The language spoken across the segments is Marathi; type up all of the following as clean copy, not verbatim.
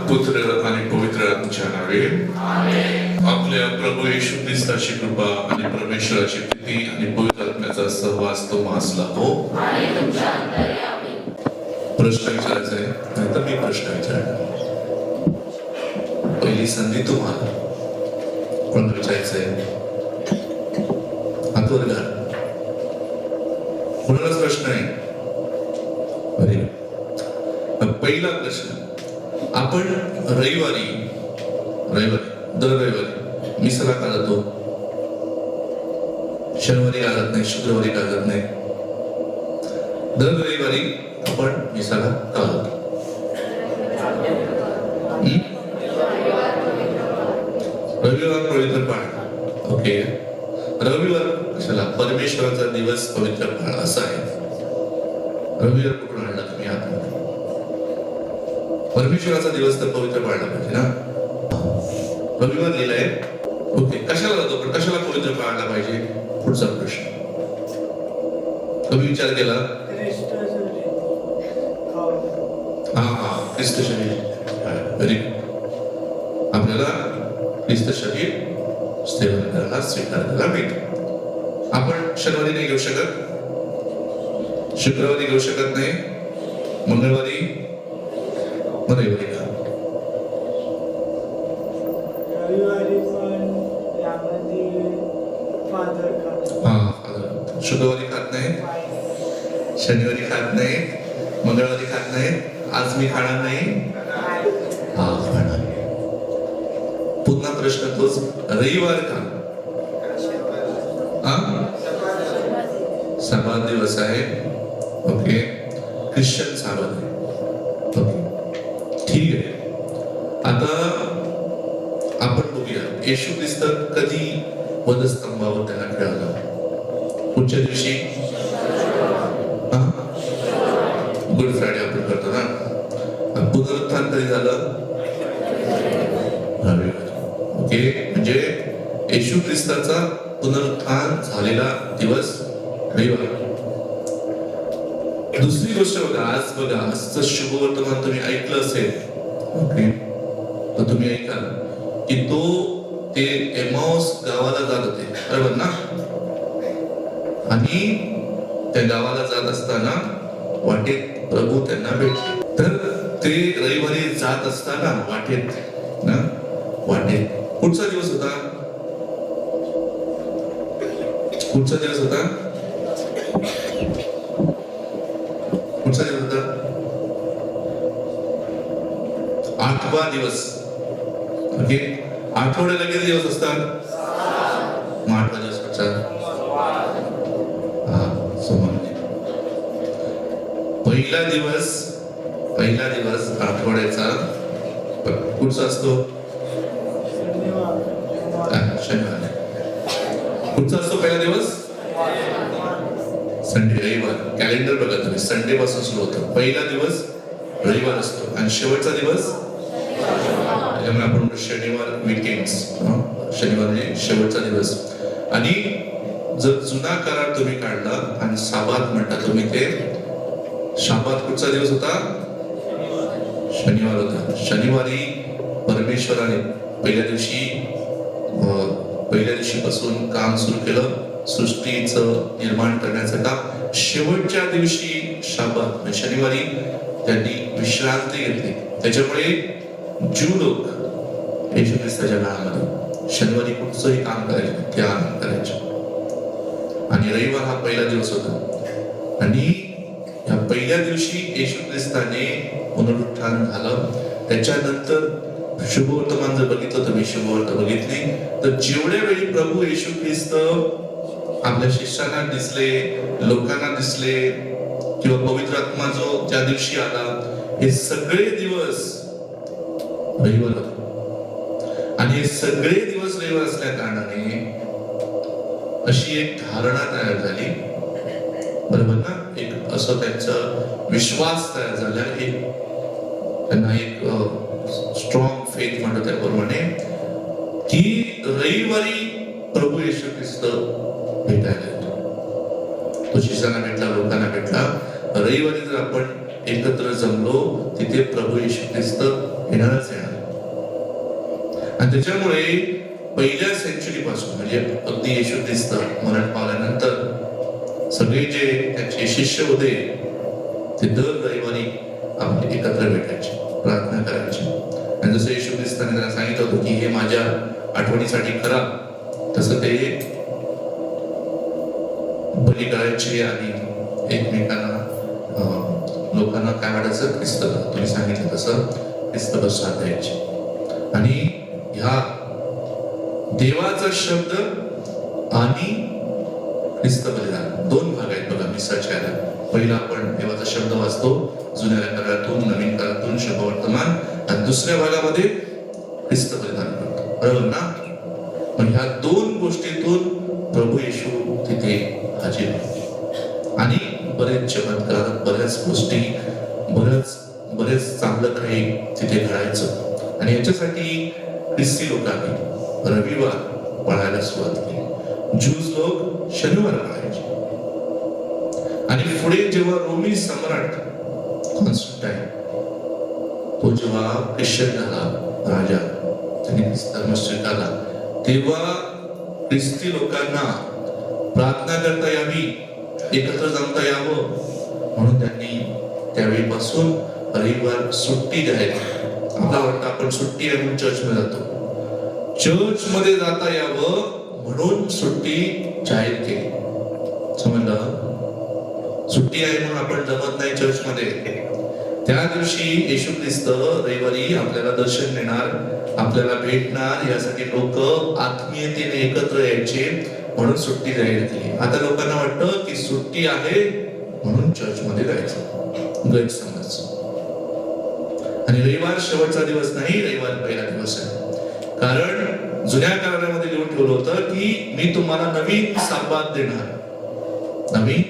पुत्र आणि पवित्र आत्म्याच्या नावे आपल्या प्रभू येशू ख्रिस्ताची कृपा आणि परमेश्वराची प्रीती आणि पवित्र आत्म्याचा सहवास तुम्हास लाभो. प्रश्न विचारायचा आहे नाहीतर मी प्रश्न विचारणार. पहिली संधी तुम्हाला कोण विचारायचंय हातवर घाल. कोणालाच प्रश्न आहे. पहिला प्रश्न, आपण रविवारी दर रविवारी मिसळा का जातो? शनिवारी का जात नाही, शुक्रवारी का जात नाही? दर रविवारी आपण मिसळा का जातो? रविवार पवित्र पाळ. ओके, रविवार कशाला? परमेश्वराचा दिवस पवित्र पाळ असा आहे. रविवार कुठून आणला तुम्ही? आतमध्ये परमेश्वराचा दिवस तर पवित्र पाळला पाहिजे ना. रविवार लिहिलाय. ओके, कशाला जातो पण कशाला पवित्र पाळला पाहिजे? पुढचा प्रश्न तुम्ही विचार केला? ख्रिस्त शरीर. Very good. आपल्याला ख्रिस्त शरीर सेवन करायला स्वीकार करायला मिळतं. आपण शनिवारी नाही घेऊ शकत, शुक्रवारी घेऊ शकत नाही, मंगळवारी रविवारी का? शुक्रवारी खात नाही, शनिवारी खात नाही, मंगळवारी खात नाही. आज मी खाणार नाही. खाणार. पुन्हा प्रश्न तोच, रविवार का? सबात दिवस आहे. ओके, ख्रिश्चन साबत आहे. ठीक आहे. आता आपण बघूया येशू ख्रिस्त कधी वधस्तंभावर त्याला खेळवला? पुढच्या दिवशी गुड फ्रायडे आपण करतो ना. पुनरुत्थान कधी झालं? ओके, म्हणजे येशू ख्रिस्ताचा पुनरुत्थान झालेला दिवस रविवार. दुसरी गोष्ट बघा, आजचं शुभवर्तमान तुम्ही ऐकलं असेल. ओके, तर तुम्ही ऐका की ते एमाउस गावाला जात होते, बरोबर ना? आणि त्या गावाला जात असताना वाटेत प्रभू त्यांना भेटले. तर ते रविवारी जात असताना वाटेत पुढचा दिवस होता. पुढचा दिवस होता 8वा दिवस. ओके, आठवड्याला किती दिवस असतात? 8वा दिवस असतात. पहिला दिवस आठवड्याचा पुढचा असतो शनिवार. पुढचा असतो पहिला दिवस संडे, रविवार. कॅलेंडर बघा तुम्ही, संडे पासून सुरू होतं. पहिला दिवस रविवार असतो आणि शेवटचा दिवस त्याच्यामुळे आपण शनिवार वीकेंड्स. शनिवार म्हणजे शेवटचा दिवस. आणि जर जुना करार तुम्ही काढला आणि साबात म्हणता तुम्ही, ते शाबात कुठचा दिवस होता? शनिवार होता. शनिवारी परमेश्वराने पहिल्या दिवशीपासून काम सुरू केलं, सृष्टीचं निर्माण करण्याचं काम. शेवटच्या दिवशी शाबात म्हणजे शनिवारी त्यांनी विश्रांती घेतली. त्याच्यामुळे ज्यू लोक येशू ख्रिस्ताच्या काळामध्ये शनिवारी कुठचंही काम करायचे, ध्यान करायचे. आणि रविवार हा पहिला दिवस होता. आणि या पहिल्या दिवशी येशू ख्रिस्ताने पुनरुत्थान झालं. त्याच्यानंतर शुभवर्तमान जर बघितलं, तुम्ही शुभवार्ता बघितली, तर जेवढ्या वेळी प्रभू येशू ख्रिस्त आपल्या शिष्यांना दिसले, लोकांना दिसले, किंवा पवित्र आत्मा जो ज्या दिवशी आला, हे सगळे दिवस रविवार होते. आणि हे सगळे दिवस रविवार असल्या कारणाने अशी एक धारणा तयार झाली, बरोबर ना? एक असं त्यांचा विश्वास तयार झाला. त्यांना एक स्ट्रॉंग फेथ म्हणतो त्याप्रमाणे, की रविवारी प्रभू येशू ख्रिस्त भेटायला येतो. तो शिष्यांना भेटला, लोकांना भेटला. रविवारी जर आपण एकत्र जमलो, तिथे प्रभू येशू ख्रिस्त येणारच येणार. आणि त्याच्यामुळे पहिल्या सेंचुरी पासून म्हणजे अगदी येशू ख्रिस्त मरण पावल्यानंतर सगळे जे त्याचे शिष्य होते ते दर रविवारी आपले एकत्र भेटायचे, प्रार्थना करायचे. आणि जसं येशू ख्रिस्ताने त्यांना सांगितलं होतं की हे माझ्या आठवणीसाठी करा, तसं ते बली करायचे आणि एकमेकांना लोकांना काय वाटायचं, ख्रिस्त तुम्ही सांगितलं तसं ख्रिस्त प्रसाद द्यायचे. आणि ह्या देवाचा शब्द आणि ख्रिस्त बलिदान दोन भाग आहेत बघा मिसाच्या याला. पहिला आपण देवाचा शब्द वाचतो जुन्या करारातून, नवीन करारातून, शुभ वर्तमान, आणि दुसऱ्या भागामध्ये ख्रिस्त बलिदान करतो, बरोबर ना? पण ह्या दोन गोष्टीतून प्रभू येशू तिथे हजर होते आणि बरेच चमत्कार, बऱ्याच गोष्टी, बरेच चांगलं काही तिथे घडायचं. आणि याच्यासाठी ख्रिस्ती लोकांनी रविवार पाळायला सुरुवात केली. ज्यूज लोक शनिवार पाळायचे. आणि पुढे जेव्हा रोमी सम्राट कॉन्स्टंटाईन तो जेव्हा ख्रिश्चन झाला, राजा, त्यांनी धर्म स्वीकारला, तेव्हा ख्रिस्ती लोकांना प्रार्थना करता यावी, एकत्र जमता यावं म्हणून त्यांनी त्यावेळीपासून रविवार सुट्टी जाहीर केली. आपल्याला वाटतं आपण सुट्टी आहे म्हणून चर्चमध्ये जातो, चर्च मध्ये जाता यावं म्हणून सुट्टी जाहीर केली. समजलं? सुट्टी आहे म्हणून आपण जमत नाही चर्च मध्ये. त्या दिवशी येशू ख्रिस्त रविवारी आपल्याला दर्शन देणार, आपल्याला भेटणार, यासाठी लोक आत्मीयतेने एकत्र यायचे म्हणून सुट्टी जाहीर केली. आता लोकांना वाटतं की सुट्टी आहे म्हणून चर्च मध्ये जायचं, गैरसमज. आणि रविवार शेवटचा दिवस नाही, रविवार पहिला दिवस आहे. कारण जुन्या करारामध्ये लिहून ठेवलं होतं की मी तुम्हाला नवीन साबात देणार, नवीन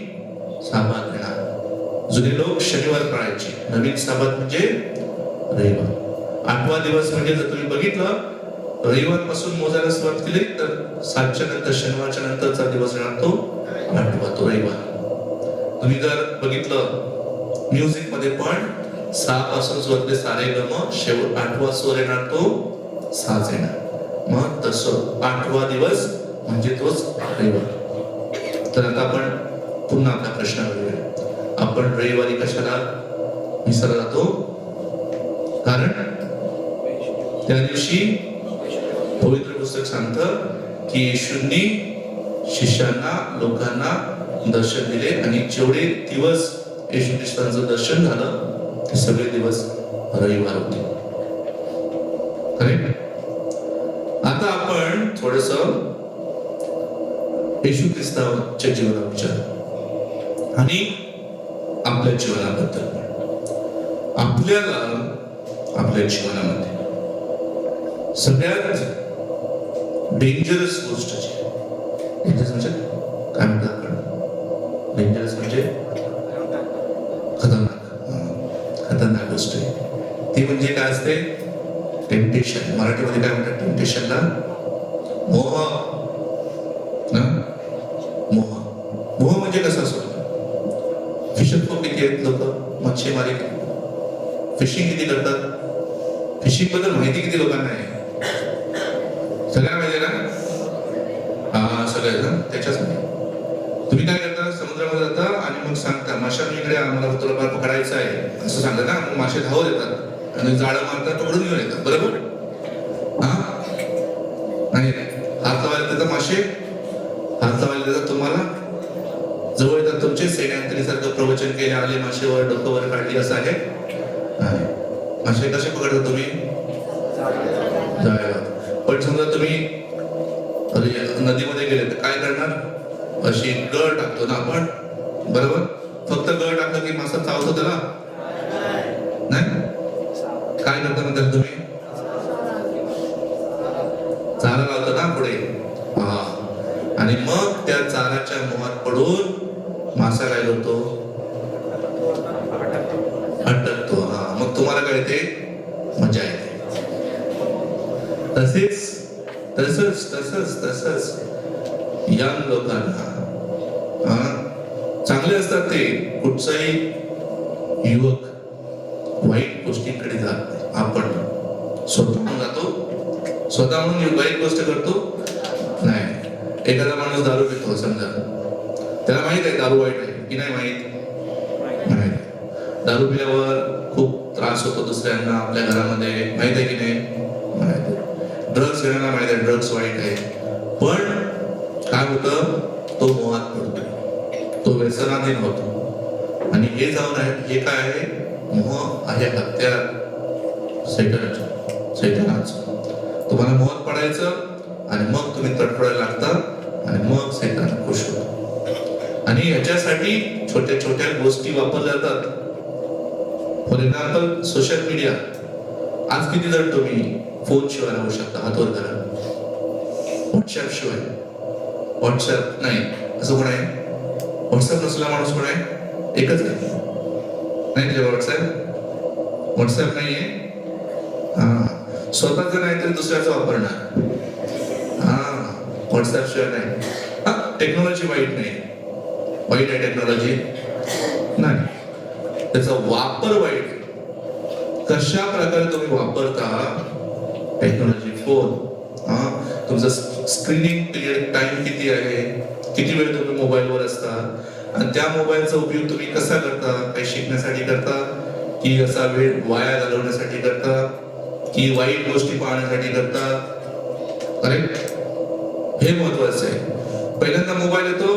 साबात देणार. जुने लोक शनिवार पाळायचे, नवीन साबात म्हणजे रविवार. 8वा दिवस म्हणजे जर तुम्ही बघितलं रविवार पासून मोजायला सुरुवात केली तर 7च्या नंतर, शनिवारच्या नंतरचा दिवस येणार तो 8वा, तो रविवार. तुम्ही जर बघितलं म्युझिक मध्ये पण 6 पासून सुरुवात सारे गम, शेवट 8वा स्वर येणार तो 6 येणार. मग तसं 8वा दिवस म्हणजे तोच रविवार. तर आता आपण पुन्हा आपला प्रश्न करूया, आपण रविवारी कशाला मिसळला जातो? कारण त्या दिवशी पवित्र पुस्तक सांगतं की येशूंनी शिष्यांना, लोकांना दर्शन दिले आणि जेवढे दिवस येशू ख्रिस्तांचं दर्शन झालं ते सगळे दिवस रविवार होते. आता आपण थोडस येशू ख्रिस्ताच्या जीवनावर विचार आणि आपल्या जीवनाबद्दल. आपल्याला आपल्या जीवनामध्ये सगळ्यात डेंजरस गोष्ट जी, डेंजरस म्हणजे काय म्हणतात आपण, डेंजरस म्हणजे खतरनाक गोष्ट आहे ती म्हणजे काय असते? टेम्पटेशन. मराठीमध्ये काय म्हणतात टेम्पटेशनला? मोह. मोह. मोह म्हणजे कसं असतो? फिशर खूप किती आहेत लोक, मच्छीमारी, फिशिंग किती करतात? फिशिंग बद्दल माहिती किती लोकांना आहे? सगळ्यांना माहिती आहे ना? हा, सगळ्यांना. त्याच्यासाठी तुम्ही काय करता? समुद्रामध्ये जाता आणि मग सांगता माशांनी इकडे आम्हाला तुला पकडायचं आहे असं सांगता ना, मग मासे धावत येतात आणि जाळं मारतात, पकडून घेऊन येतात, बरोबर? हा, नाही हात लावायला देतात मासे, हात लावायला देतात तुम्हाला, जवळ येतात तुमचे. सेनांतरीसारखं प्रवचन केले, आले मासेवर, डोकंवर काढली, असं आहे? मासे कसे पकडता तुम्ही? जाळ्यावर. पण समजा तुम्ही नदीमध्ये गेले तर काय करणार? अशी गळ टाकतो ना आपण, बरोबर? फक्त गळ टाकलं की मासा चावतो त्याला? नाही. काय करता नंतर तुम्ही? चारा लावतो ना पुढे. हा, आणि मग त्या चाराच्या मोहात पडून मासा काय करतो? अटकतो. हा, मग तुम्हाला काय येते? मजा येते. तसेच तसंच तसंच तसंच यंग लोकांना चांगले असतात ते, कुठचाही युवक वाईट गोष्टींकडे जात नाही. आपण स्वतःहून जातो, स्वतःहून वाईट गोष्ट करतो नाही. एखादा माणूस दारू पितो समजा, त्याला माहित आहे दारू वाईट आहे की नाही माहित? दारू पिल्यावर खूप त्रास होतो दुसऱ्यांना, आपल्या घरामध्ये, माहित आहे की नाही? माहित. ड्रग्स घेण्याला माहित आहे ड्रग्स वाईट आहे, पण काय होतं, तो मोहात पडतो, तो व्यसनाधीन होतो. आणि हे जाऊन आहे, हे काय आहे? मोह आहे, हत्यार सैतानाचं. तुम्हाला मोहात पडायचं आणि मग तुम्ही तडफडायला लागता आणि मग सैतान खुश होतो. आणि याच्यासाठी छोट्या छोट्या गोष्टी वापरल्या जातात. For example social media. आज किती जण तुम्ही फोन शिवाय राहू शकता? हात वर करा. व्हॉट्सअप शिवाय? व्हॉट्सअप नाही असं कोण आहे? व्हॉट्सअप नसला माणूस कोण आहे? एकच आहे नाही तुझ्या व्हॉट्सअप नाहीये. स्वतःच नाही तर दुसऱ्याचा वापरणार. व्हॉट्सअप शिवाय नाही. टेक्नॉलॉजी वाईट नाही, वाईट आहे टेक्नॉलॉजी नाही, त्याचा वापर वाईट. कशा प्रकारे तुम्ही वापरता टेक्नॉलॉजी, फोन, तुमचं स्क्रीनिंग पिरियड टाइम किती आहे, किती वेळ तुम्ही मोबाईलवर असता, आणि त्या मोबाईलचा उपयोग तुम्ही कसा करता? काही शिकण्यासाठी करता की असा वेळ वाया घालवण्यासाठी करता की वाईट गोष्टी पाहण्यासाठी करता? करेक्ट, हे महत्वाचं आहे. पहिल्यांदा मोबाईल येतो,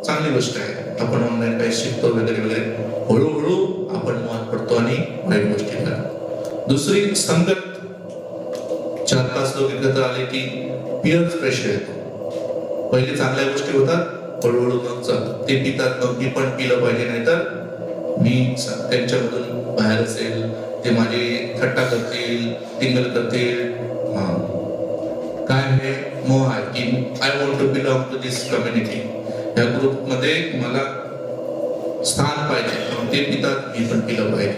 चांगली गोष्ट आहे, आपण ऑनलाईन काही शिकतो वगैरे वगैरे. हळूहळू आपण मोहात पडतो आणि वाईट गोष्टी करतो. दुसरी संगत, 4-5 लोक एकत्र आले की पिअर प्रेशर येतो. पहिले चांगल्या गोष्टी होतात, हळूहळू मग ते पितात, मग मी पण पिलं पाहिजे, नाहीतर मी त्यांच्यामधून बाहेर असेल, ते माझी थट्टा करतील, टिंगल करतील. काय आहे? मोह आहे की I want to belong to this community, या ग्रुपमध्ये मला स्थान पाहिजे. ते पितात, मी पण पिलं पाहिजे.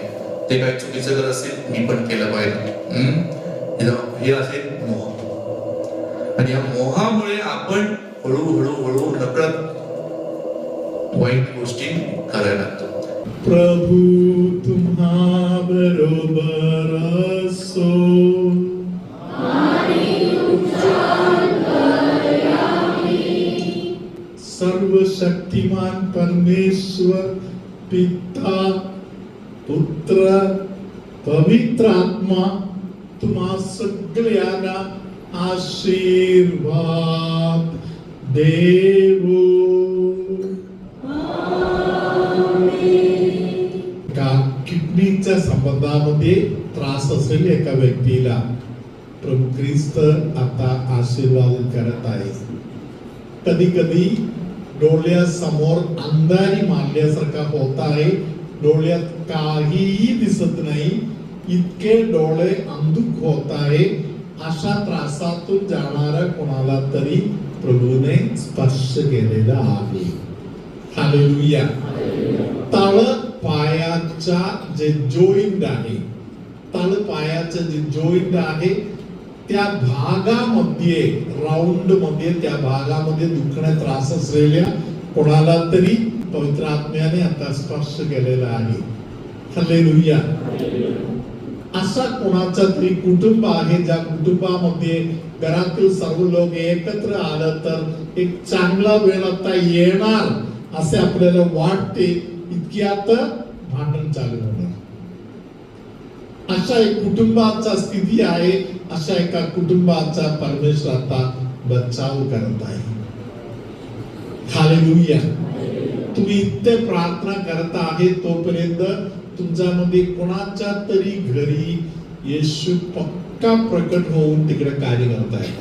ते काही चुकीचं करत असेल, मी पण केलं पाहिजे. हे असे मोह. आणि या मोहामुळे आपण हळूहळू नकळत वाईट गोष्टी करायला लागतो. प्रभू तुम्हा बरोबर असो. सर्वशक्तिमान परमेश्वर पिता पुत्र पवित्र आत्मा तुम्हा सगळ्यांना आशीर्वाद देवो. किडनीच्या संबंधामध्ये त्रास असलेल्या एका व्यक्तीला प्रभू ख्रिस्त आता आशीर्वाद करत आहे. कधी कधी डोळ्यासमोर अंधारी मारल्यासारखा होत आहे, डोळ्यात काहीही दिसत नाही, इतके डोळे अंधुक होत आहे. अशा त्रासातून जाणारा कोणाला तरी प्रभूने स्पर्श केलेला आहे. हालेलुया. तळ पायाच्या जे जॉइंट आहे, तळ पायाचं जे जॉइंट आहे त्या भागामध्ये, राऊंड मध्ये, त्या भागामध्ये दुखणे त्रास असलेल्या कोणाला तरी पवित्र आत्म्याने आता स्पर्श केलेला आहे. हालेलुया. असा कोणाचा तरी कुटुंब आहे, ज्या कुटुंबामध्ये घरातील सर्व लोक एकत्र आलं तर एक चांगला वेळ आता येणार असे आपल्याला वाटते. इतक्यात भांडण चालू होणार. अशा एक कुटुंबाचा स्थिती आहे. अशा एका कुटुंबाचा परमेश्वर आता बचाव करत आहे. हालेलुया. तुम्ही इथे प्रार्थना करत आहे तोपर्यंत तुमच्यामध्ये कोणाच्या तरी घरी येशू पक्का प्रकट होऊन तिकडे कार्य करत आहे.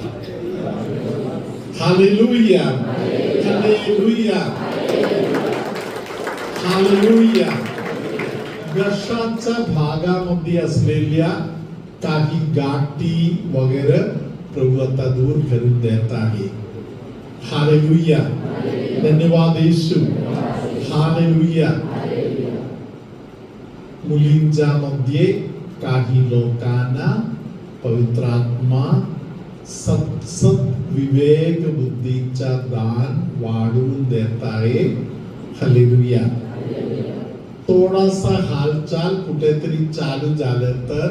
हालेलुया. हालेलुया. हालेलुया. घशाच्या भागामध्ये असलेल्या काही गाठी वगैरे प्रभू आता दूर करून देत आहे. हालेलुया. धन्यवाद येशू. हालेलुया. मुलींच्या मध्ये काही लोकांना पवित्र आत्मा सतसत विवेक बुद्धीचा दान वाढवून देत आहे. हालेलुया. थोडासा हालचाल कुठेतरी चालू झालं तर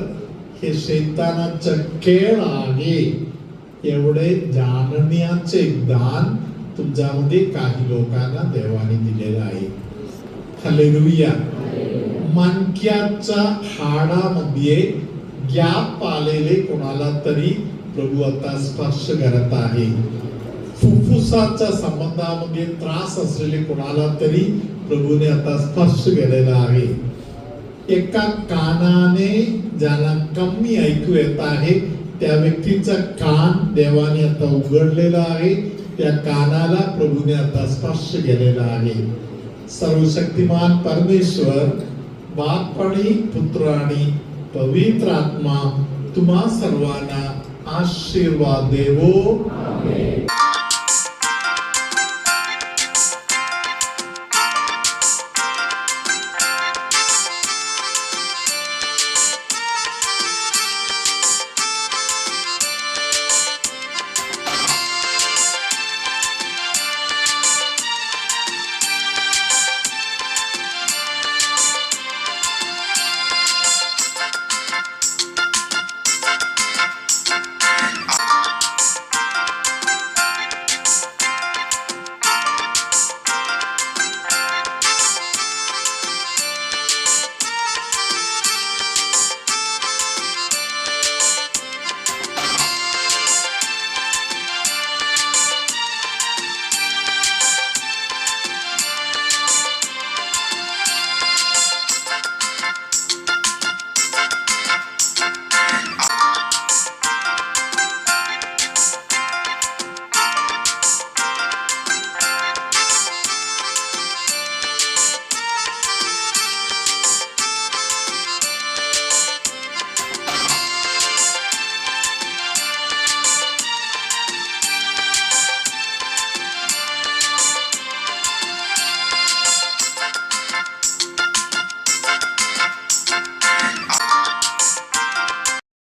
हे शैतानाचं खेळ आहे एवढे जाणण्याचे दान तुमच्यामध्ये काही लोकांना देवाने दिलेलं आहे. हालेलुया. मणक्याच्या हाडामध्ये गॅप आलेले कोणाला तरी प्रभू आता स्पर्श करत आहे. फुफ्फुसाच्या संबंधामध्ये त्रास असलेले कोणाला तरी प्रभूने आता स्पर्श केलेला आहे. एका कानाने ज्याला कमी ऐकू येत आहे त्या व्यक्तीचा कान देवाने आता उघडलेला आहे. त्या कानाला प्रभूने आता स्पर्श केलेला आहे. सर्वशक्तिमान परमेश्वर बापणी पुत्र आणि पवित्र आत्मा तुम्हा सर्वांना आशीर्वाद देवो.